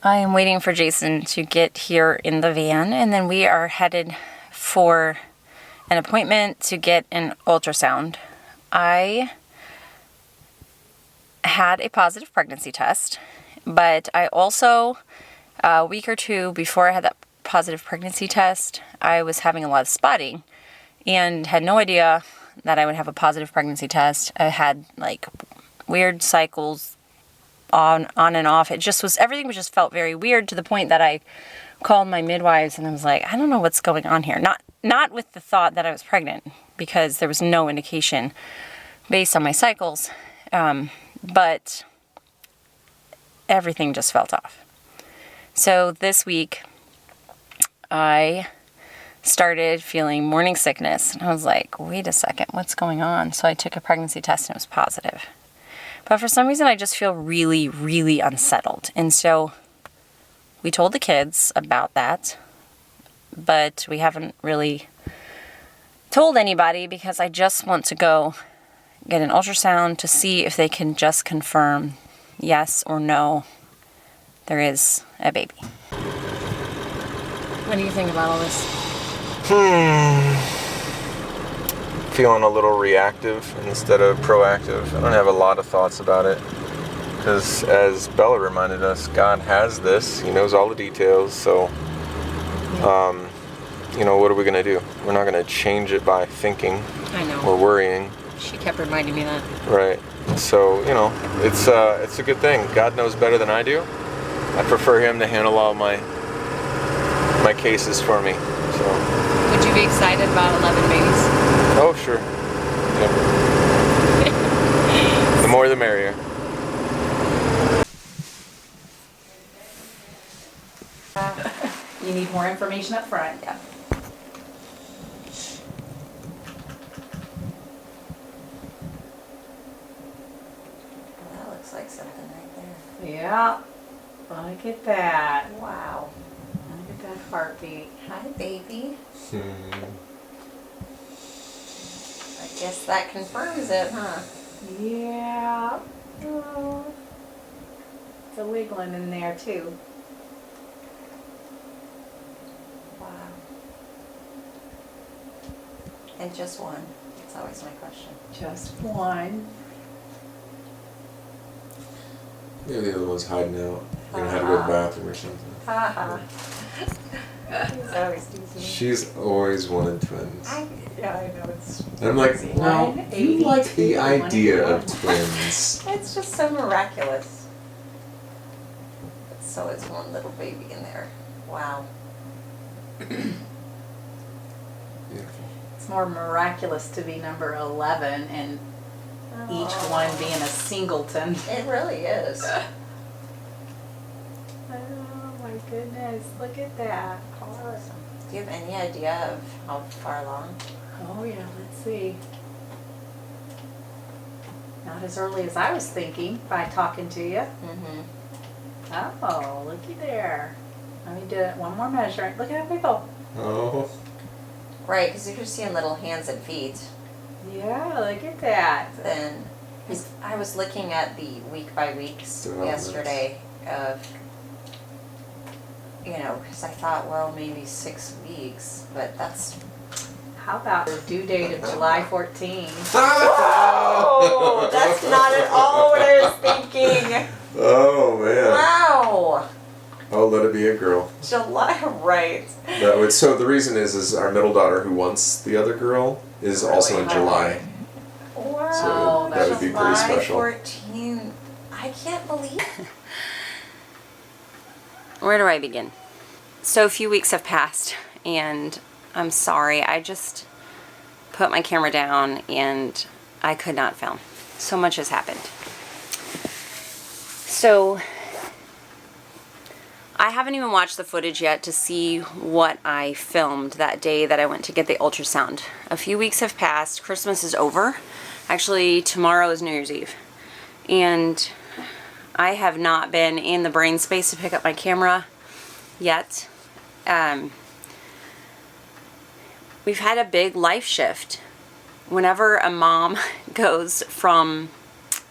I am waiting for Jason to get here in the van, and then we are headed for an appointment to get an ultrasound. I had a positive pregnancy test, but I also, a week or two before I had that positive pregnancy test, I was having a lot of spotting and had no idea that I would have a positive pregnancy test. I had like weird cycles on and off. It just was, everything was just felt very weird, to the point that I called my midwives and I was like, I don't know what's going on here. Not with the thought that I was pregnant, because there was no indication based on my cycles, but everything just felt off. So this week I started feeling morning sickness, and I was like, wait a second, what's going on? So I took a pregnancy test and it was positive. But for some reason I just feel really, really unsettled. And so we told the kids about that, but we haven't really told anybody, because I just want to go get an ultrasound to see if they can just confirm yes or no, there is a baby. What do you think about all this? Feeling a little reactive instead of proactive. I don't have a lot of thoughts about it, because as Bella reminded us, God has this. He knows all the details. So, what are we going to do? We're not going to change it by thinking. I know. Or worrying. She kept reminding me that. Right. So, it's a good thing. God knows better than I do. I prefer Him to handle all my cases for me. So. Would you be excited about 11 babies? Oh, sure. Yep. The more the merrier. You need more information up front. Yeah. Well, that looks like something right there. Yeah. Look at that. Wow. Look at that heartbeat. Hi, baby. I guess that confirms it, huh? Yeah. Oh. It's a wiggling in there too. Wow. And just one. That's always my question. Just one. Maybe the other one's hiding out. Gonna have to go to the bathroom or something. Haha. He's always teasing me. She's always wanted twins. Yeah, I know it's. And I'm like, well, you like the idea of 180. twins. It's just so miraculous. So it's one little baby in there. Wow. Beautiful. It's more miraculous to be number 11 and each one being a singleton. It really is. Oh my goodness, look at that. Awesome. Do you have any idea of how far along? Oh yeah, let's see. Not as early as I was thinking by talking to you. Mm-hmm. Oh, looky there. Let me do one more measure. Look at that wiggle. Oh. Right, because if you're seeing little hands and feet, Yeah, look at that. then I was looking at the week by weeks Developments. yesterday of, because I thought, well, maybe 6 weeks, but that's... How about the due date of July 14th? Oh, that's not at all what I was thinking. Oh man. Wow. Oh, let it be a girl. July, right. So the reason is our middle daughter, who wants the other girl, is also in July. Wow. So that would be pretty special. July 14. I can't believe. Where do I begin? So a few weeks have passed, and I'm sorry. I just put my camera down and I could not film. So much has happened. So I haven't even watched the footage yet to see what I filmed that day that I went to get the ultrasound. A few weeks have passed. Christmas is over. Actually, tomorrow is New Year's Eve. And I have not been in the brain space to pick up my camera yet. We've had a big life shift. Whenever a mom goes from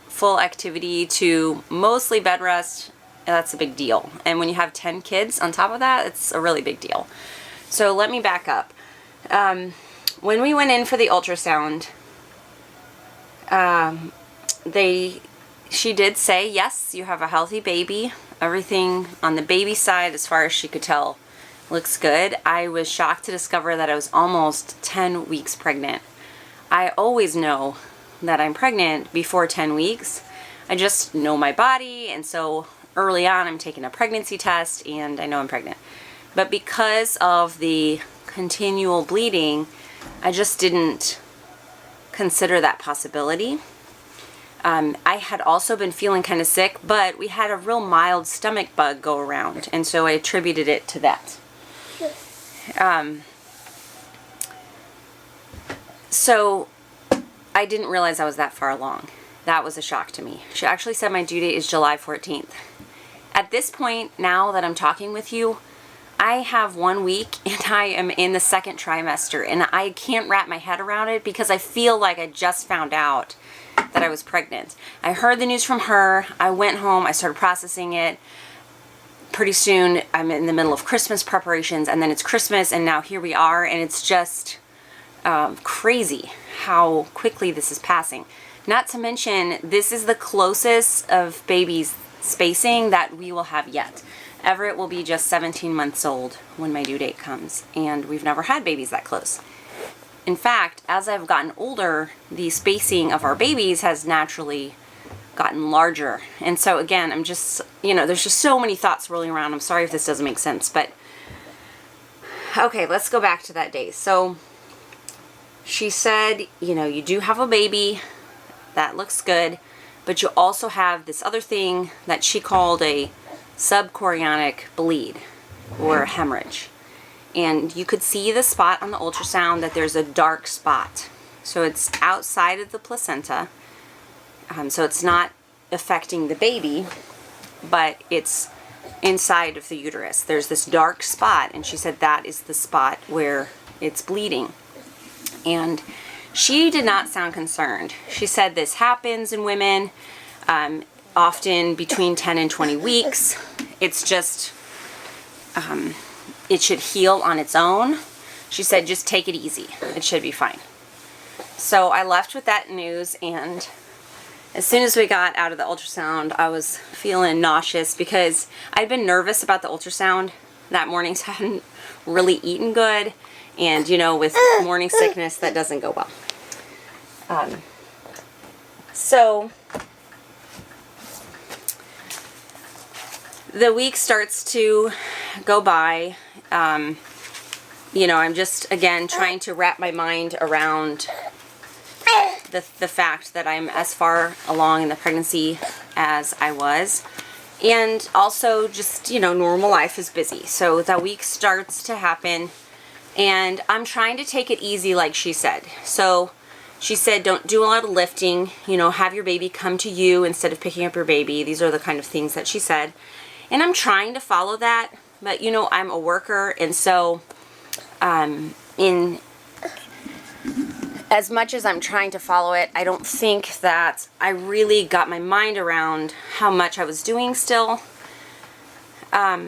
full activity to mostly bed rest that's a big deal. And when you have 10 kids on top of that, it's a really big deal. So let me back up. When we went in for the ultrasound, she did say, yes, you have a healthy baby. Everything on the baby side, as far as she could tell, looks good. I was shocked to discover that I was almost 10 weeks pregnant. I always know that I'm pregnant before 10 weeks. I just know my body, and so early on I'm taking a pregnancy test and I know I'm pregnant. But because of the continual bleeding, I just didn't consider that possibility. I had also been feeling kind of sick, but we had a real mild stomach bug go around, and so I attributed it to that. So I didn't realize I was that far along. That was a shock to me. She actually said my due date is July 14th. At this point, now that I'm talking with you, I have 1 week and I am in the second trimester, and I can't wrap my head around it because I feel like I just found out that I was pregnant. I heard the news from her. I went home. I started processing it. Pretty soon, I'm in the middle of Christmas preparations, and then it's Christmas, and now here we are, and it's just crazy how quickly this is passing. Not to mention, this is the closest of babies spacing that we will have yet. Everett will be just 17 months old when my due date comes, and we've never had babies that close. In fact, as I've gotten older, the spacing of our babies has naturally gotten larger. And so again, I'm just, there's just so many thoughts rolling around. I'm sorry if this doesn't make sense, but okay, let's go back to that day. So she said, you do have a baby. That looks good. But you also have this other thing that she called a subchorionic bleed or hemorrhage. And you could see the spot on the ultrasound that there's a dark spot. So it's outside of the placenta. So it's not affecting the baby, but it's inside of the uterus. There's this dark spot, and she said that is the spot where it's bleeding. And she did not sound concerned. She said this happens in women, often between 10 and 20 weeks. It's just, it should heal on its own. She said, just take it easy. It should be fine. So I left with that news, and as soon as we got out of the ultrasound, I was feeling nauseous because I'd been nervous about the ultrasound that morning, so I hadn't really eaten good. And, with morning sickness, that doesn't go well. So the week starts to go by. I'm just, again, trying to wrap my mind around the fact that I'm as far along in the pregnancy as I was. And also just, normal life is busy. So that week starts to happen, and I'm trying to take it easy like she said. So she said, don't do a lot of lifting, have your baby come to you instead of picking up your baby. These are the kind of things that she said. And I'm trying to follow that, but I'm a worker, and so in as much as I'm trying to follow it, I don't think that I really got my mind around how much I was doing still. By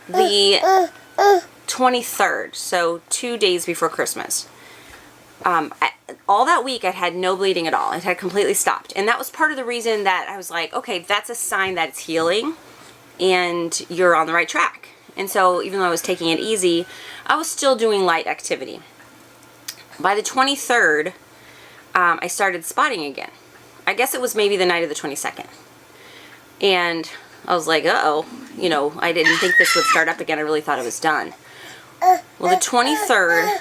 the 23rd, so 2 days before Christmas, all that week I had no bleeding at all. It had completely stopped. And that was part of the reason that I was like, okay, that's a sign that it's healing and you're on the right track. And so even though I was taking it easy, I was still doing light activity. By the 23rd, I started spotting again. I guess it was maybe the night of the 22nd. And I was like, uh-oh, I didn't think this would start up again. I really thought it was done. Well, the 23rd,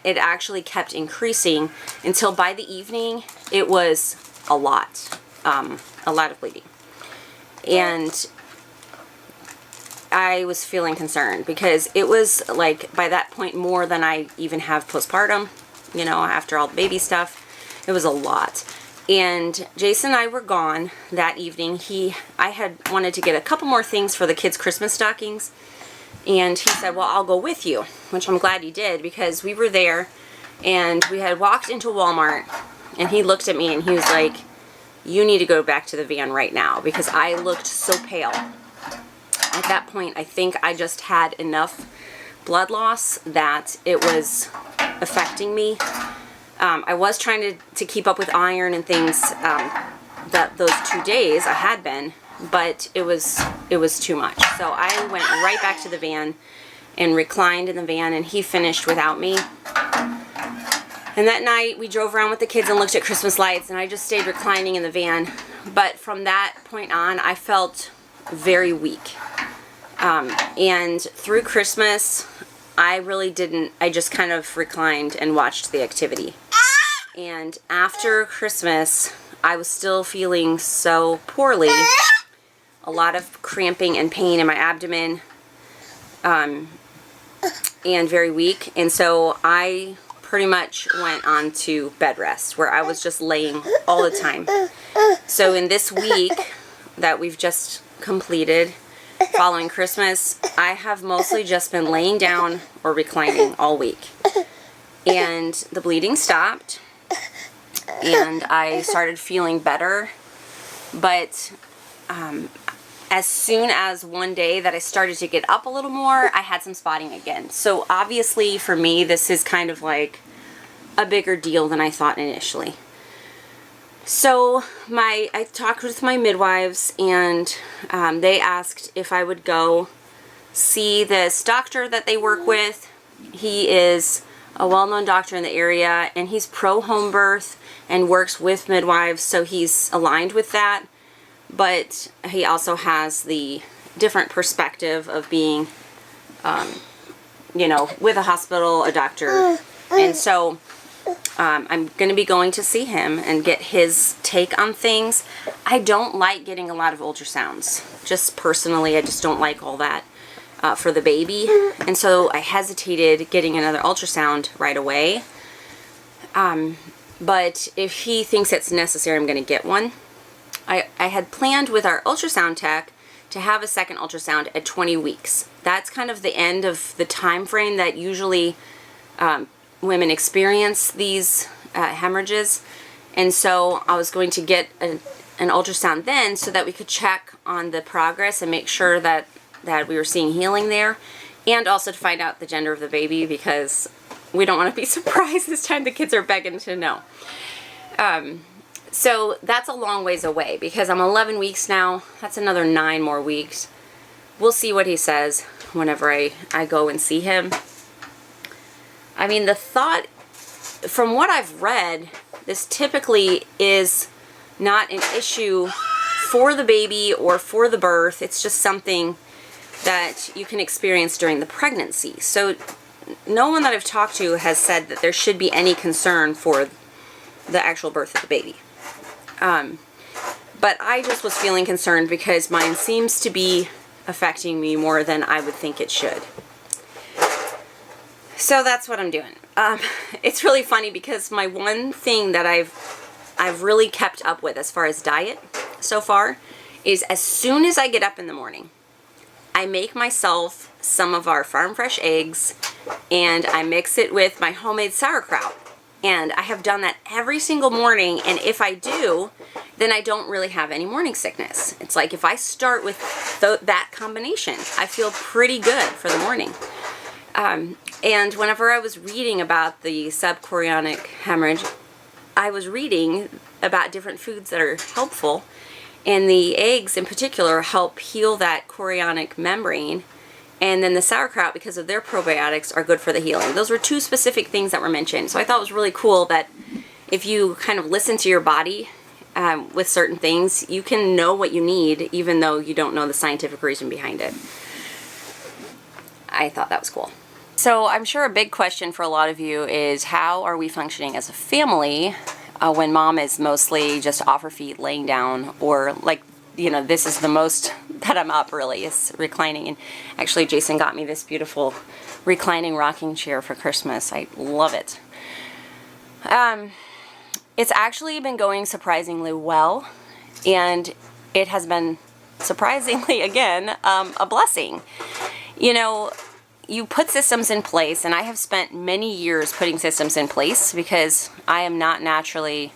it actually kept increasing until by the evening, it was a lot of bleeding. And I was feeling concerned because it was like by that point more than I even have postpartum, after all the baby stuff. It was a lot. And Jason and I were gone that evening. I had wanted to get a couple more things for the kids' Christmas stockings. And he said, well, I'll go with you, which I'm glad he did because we were there and we had walked into Walmart, and he looked at me and he was like, you need to go back to the van right now, because I looked so pale. At that point, I think I just had enough blood loss that it was affecting me. I was trying to keep up with iron and things that those 2 days I had been, but it was too much. So I went right back to the van and reclined in the van, and he finished without me. And that night we drove around with the kids and looked at Christmas lights, and I just stayed reclining in the van. But from that point on, I felt very weak. And through Christmas, I really didn't, I just kind of reclined and watched the activity. And after Christmas, I was still feeling so poorly. A lot of cramping and pain in my abdomen, and very weak. And so I pretty much went on to bed rest, where I was just laying all the time. So in this week that we've just completed following Christmas, I have mostly just been laying down or reclining all week. And the bleeding stopped, and I started feeling better. But as soon as one day that I started to get up a little more, I had some spotting again. So obviously for me, this is kind of like a bigger deal than I thought initially. So I talked with my midwives, and they asked if I would go see this doctor that they work with. He is a well-known doctor in the area, and he's pro-home birth and works with midwives, so he's aligned with that. But he also has the different perspective of being, with a hospital, a doctor. And so I'm going to be going to see him and get his take on things. I don't like getting a lot of ultrasounds. Just personally, I just don't like all that for the baby. And so I hesitated getting another ultrasound right away. But if he thinks it's necessary, I'm going to get one. I had planned with our ultrasound tech to have a second ultrasound at 20 weeks. That's kind of the end of the time frame that usually women experience these hemorrhages. And so I was going to get an ultrasound then so that we could check on the progress and make sure that we were seeing healing there, and also to find out the gender of the baby, because we don't want to be surprised this time the kids are begging to know. So that's a long ways away, because I'm 11 weeks now. That's another 9 more weeks. We'll see what he says whenever I go and see him. I mean, the thought, from what I've read, this typically is not an issue for the baby or for the birth. It's just something that you can experience during the pregnancy. So no one that I've talked to has said that there should be any concern for the actual birth of the baby. But I just was feeling concerned because mine seems to be affecting me more than I would think it should. So that's what I'm doing. It's really funny because my one thing that I've really kept up with as far as diet so far is, as soon as I get up in the morning, I make myself some of our farm fresh eggs, and I mix it with my homemade sauerkraut. And I have done that every single morning, and if I do, then I don't really have any morning sickness. It's like if I start with that combination, I feel pretty good for the morning. And whenever I was reading about the subchorionic hemorrhage, I was reading about different foods that are helpful, and the eggs in particular help heal that chorionic membrane. And then the sauerkraut, because of their probiotics, are good for the healing. Those were 2 specific things that were mentioned. So I thought it was really cool that if you kind of listen to your body with certain things, you can know what you need, even though you don't know the scientific reason behind it. I thought that was cool. So I'm sure a big question for a lot of you is, how are we functioning as a family when mom is mostly just off her feet, laying down, or like, this is the most that I'm up, really, is reclining. And actually, Jason got me this beautiful reclining rocking chair for Christmas. I love it. It's actually been going surprisingly well, and it has been surprisingly, again, a blessing. You put systems in place, and I have spent many years putting systems in place because I am not naturally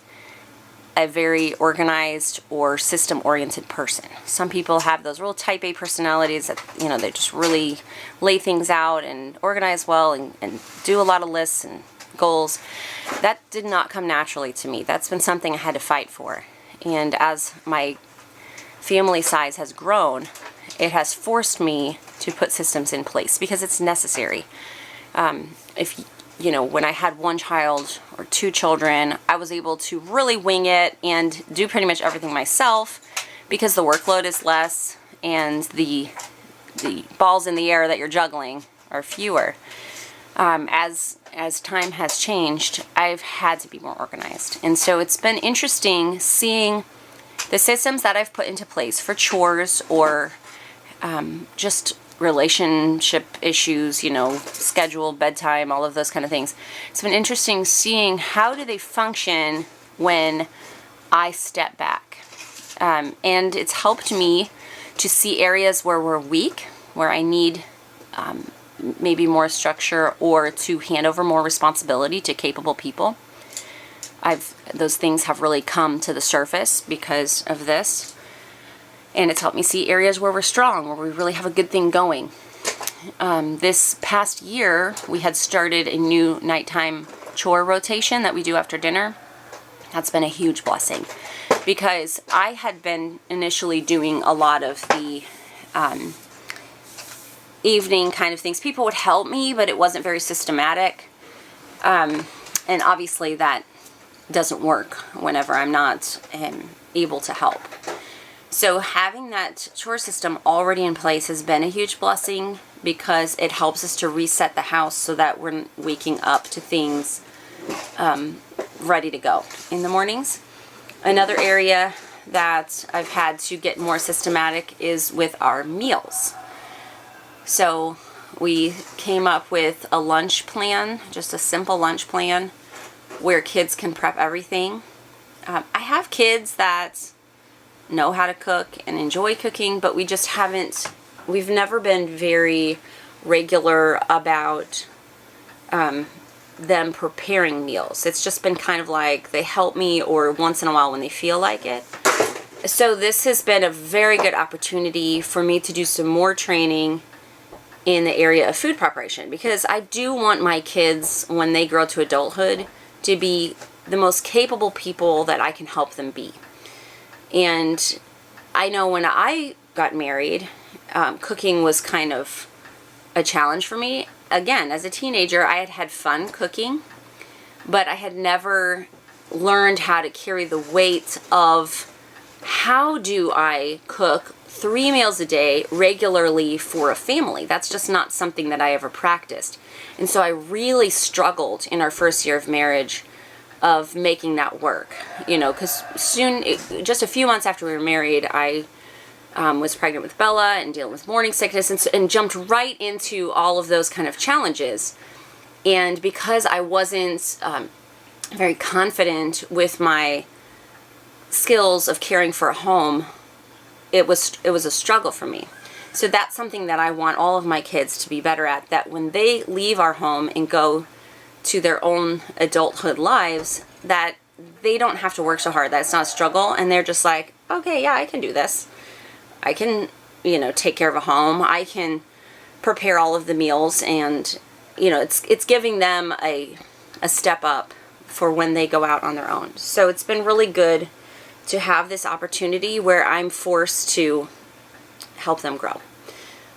a very organized or system-oriented person. Some people have those real type A personalities that, they just really lay things out and organize well and do a lot of lists and goals. That did not come naturally to me. That's been something I had to fight for. And as my family size has grown, it has forced me to put systems in place because it's necessary. When I had one child or two children, I was able to really wing it and do pretty much everything myself because the workload is less and the balls in the air that you're juggling are fewer. As time has changed, I've had to be more organized. And so it's been interesting seeing the systems that I've put into place for chores or just relationship issues, schedule, bedtime, all of those kind of things. It's been interesting seeing how do they function when I step back. And it's helped me to see areas where we're weak, where I need maybe more structure or to hand over more responsibility to capable people. Those things have really come to the surface because of this. And it's helped me see areas where we're strong, where we really have a good thing going. This past year, we had started a new nighttime chore rotation that we do after dinner. That's been a huge blessing because I had been initially doing a lot of the evening kind of things. People would help me, but it wasn't very systematic. And obviously that doesn't work whenever I'm not able to help. So having that chore system already in place has been a huge blessing because it helps us to reset the house so that we're waking up to things ready to go in the mornings. Another area that I've had to get more systematic is with our meals. So we came up with a lunch plan, just a simple lunch plan where kids can prep everything. I have kids that know how to cook and enjoy cooking, but we've never been very regular about them preparing meals. It's just been kind of like they help me or once in a while when they feel like it. So this has been a very good opportunity for me to do some more training in the area of food preparation because I do want my kids, when they grow to adulthood, to be the most capable people that I can help them be. And I know when I got married, cooking was kind of a challenge for me. Again, as a teenager, I had had fun cooking, but I had never learned how to carry the weight of how do I cook 3 meals a day regularly for a family. That's just not something that I ever practiced. And so I really struggled in our first year of marriage of making that work, because just a few months after we were married, I was pregnant with Bella and dealing with morning sickness and jumped right into all of those kind of challenges. And because I wasn't very confident with my skills of caring for a home, it was a struggle for me. So that's something that I want all of my kids to be better at, that when they leave our home and go to their own adulthood lives, that they don't have to work so hard, that it's not a struggle, and they're just like, okay, yeah, I can do this. I can, take care of a home. I can prepare all of the meals, and, it's giving them a step up for when they go out on their own. So it's been really good to have this opportunity where I'm forced to help them grow.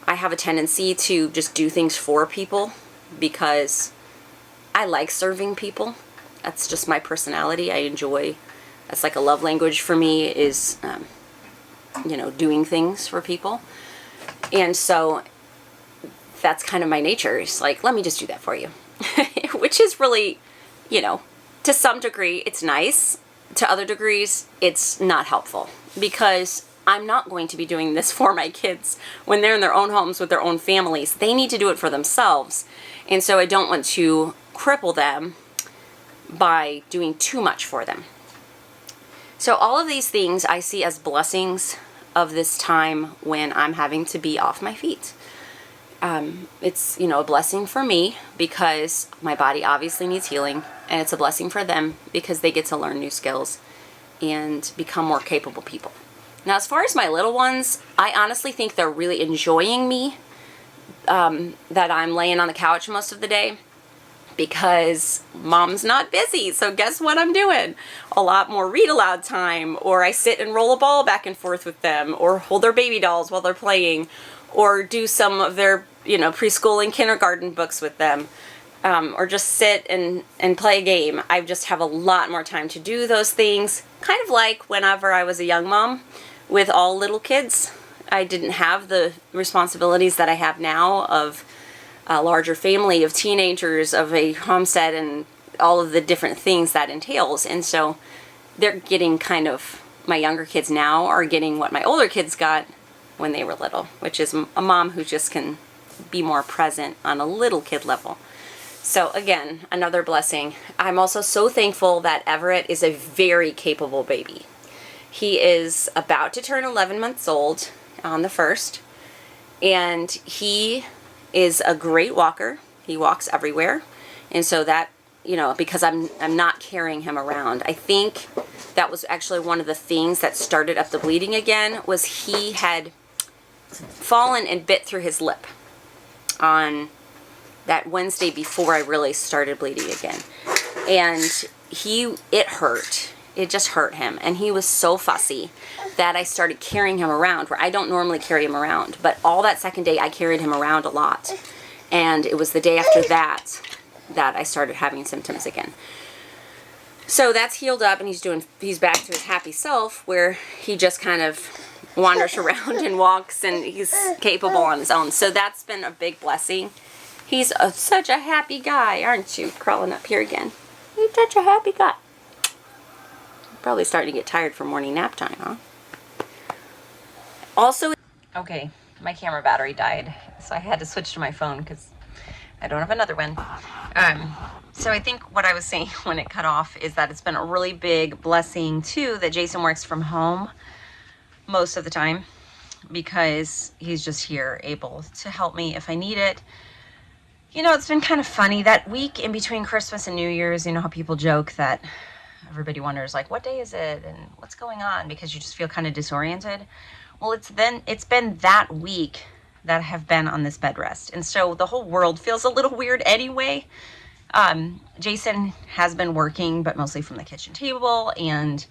I have a tendency to just do things for people because I like serving people. That's just my personality. I enjoy, that's like a love language for me is, doing things for people. And so that's kind of my nature. It's like, let me just do that for you. Which is really, to some degree, it's nice. To other degrees, it's not helpful because I'm not going to be doing this for my kids when they're in their own homes with their own families. They need to do it for themselves. And so I don't want to cripple them by doing too much for them. So all of these things I see as blessings of this time when I'm having to be off my feet. It's, a blessing for me because my body obviously needs healing, and it's a blessing for them because they get to learn new skills. and become more capable people. Now, as far as my little ones, I honestly think they're really enjoying me, that I'm laying on the couch most of the day, because mom's not busy. So guess what I'm doing? A lot more read aloud time, or I sit and roll a ball back and forth with them, or hold their baby dolls while they're playing, or do some of their, preschool and kindergarten books with them, or just sit and play a game. I just have a lot more time to do those things, kind of like whenever I was a young mom with all little kids. I didn't have the responsibilities that I have now of a larger family, of teenagers, of a homestead, and all of the different things that entails. And so they're getting my younger kids now are getting what my older kids got when they were little, which is a mom who just can be more present on a little kid level. So again, another blessing. I'm also so thankful that Everett is a very capable baby. He is about to turn 11 months old on the 1st, and he is a great walker. He walks everywhere. And so that, because I'm not carrying him around, I think that was actually one of the things that started up the bleeding again, was he had fallen and bit through his lip on that Wednesday before I really started bleeding again. And it hurt. It just hurt him. And he was so fussy that I started carrying him around, where I don't normally carry him around. But all that second day, I carried him around a lot. And it was the day after that I started having symptoms again. So that's healed up, and he's back to his happy self, where he just kind of wanders around and walks, and he's capable on his own. So that's been a big blessing. He's such a happy guy, aren't you? Crawling up here again. He's such a happy guy. Probably starting to get tired for morning nap time, huh? Also, okay, my camera battery died, so I had to switch to my phone because I don't have another one. So I think what I was saying when it cut off is that it's been a really big blessing too that Jason works from home most of the time, because he's just here able to help me if I need it. It's been kind of funny that week in between Christmas and New Year's. How people joke that everybody wonders, like, what day is it and what's going on, because you just feel kind of disoriented. Well, it's been that week that I have been on this bed rest, and so the whole world feels a little weird anyway. Jason has been working, but mostly from the kitchen table, and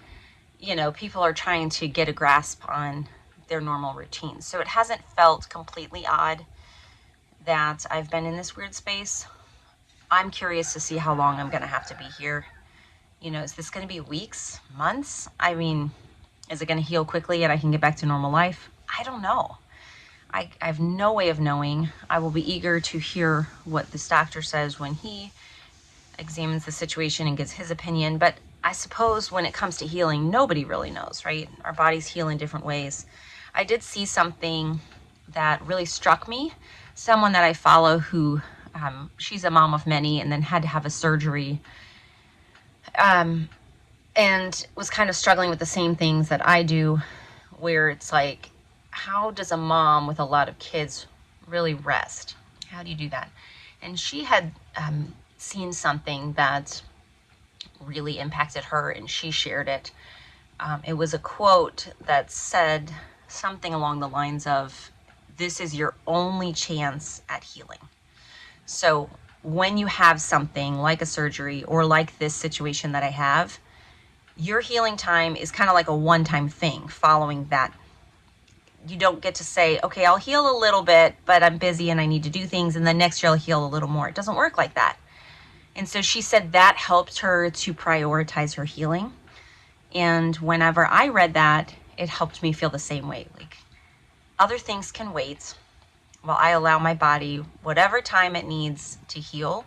people are trying to get a grasp on their normal routines. So it hasn't felt completely odd that I've been in this weird space. I'm curious to see how long I'm going to have to be here. Is this going to be weeks, months? I mean, is it going to heal quickly and I can get back to normal life? I don't know. I have no way of knowing. I will be eager to hear what this doctor says when he examines the situation and gives his opinion. But I suppose when it comes to healing, nobody really knows, right? Our bodies heal in different ways. I did see something that really struck me. Someone that I follow who, she's a mom of many and then had to have a surgery, and was kind of struggling with the same things that I do, where it's like, how does a mom with a lot of kids really rest? How do you do that? And she had seen something that really impacted her, and she shared it. It was a quote that said something along the lines of, this is your only chance at healing. So when you have something like a surgery or like this situation that I have, your healing time is kind of like a one-time thing following that. You don't get to say, okay, I'll heal a little bit, but I'm busy and I need to do things, and then next year I'll heal a little more. It doesn't work like that. And so she said that helped her to prioritize her healing. And whenever I read that, it helped me feel the same way. Like, other things can wait while I allow my body whatever time it needs to heal,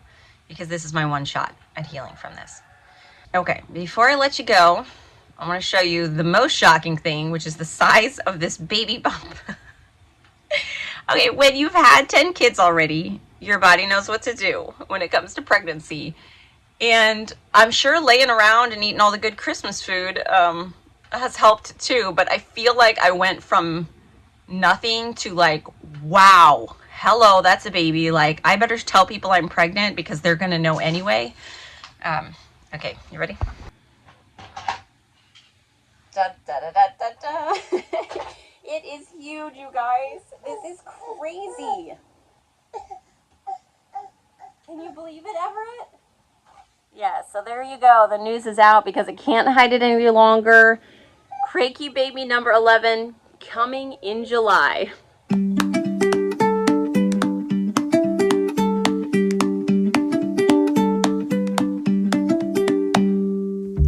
because this is my one shot at healing from this. Okay, before I let you go, I want to show you the most shocking thing, which is the size of this baby bump. Okay, when you've had 10 kids already, your body knows what to do when it comes to pregnancy. And I'm sure laying around and eating all the good Christmas food has helped too, but I feel like I went from nothing to like, wow, hello, that's a baby. Like, I better tell people I'm pregnant because they're going to know anyway. Okay, you ready? Da, da, da, da, da, da. It is huge, you guys. This is crazy. Can you believe it, Everett? Yeah, so there you go. The news is out because it can't hide it any longer. Kreke baby number 11 coming in July.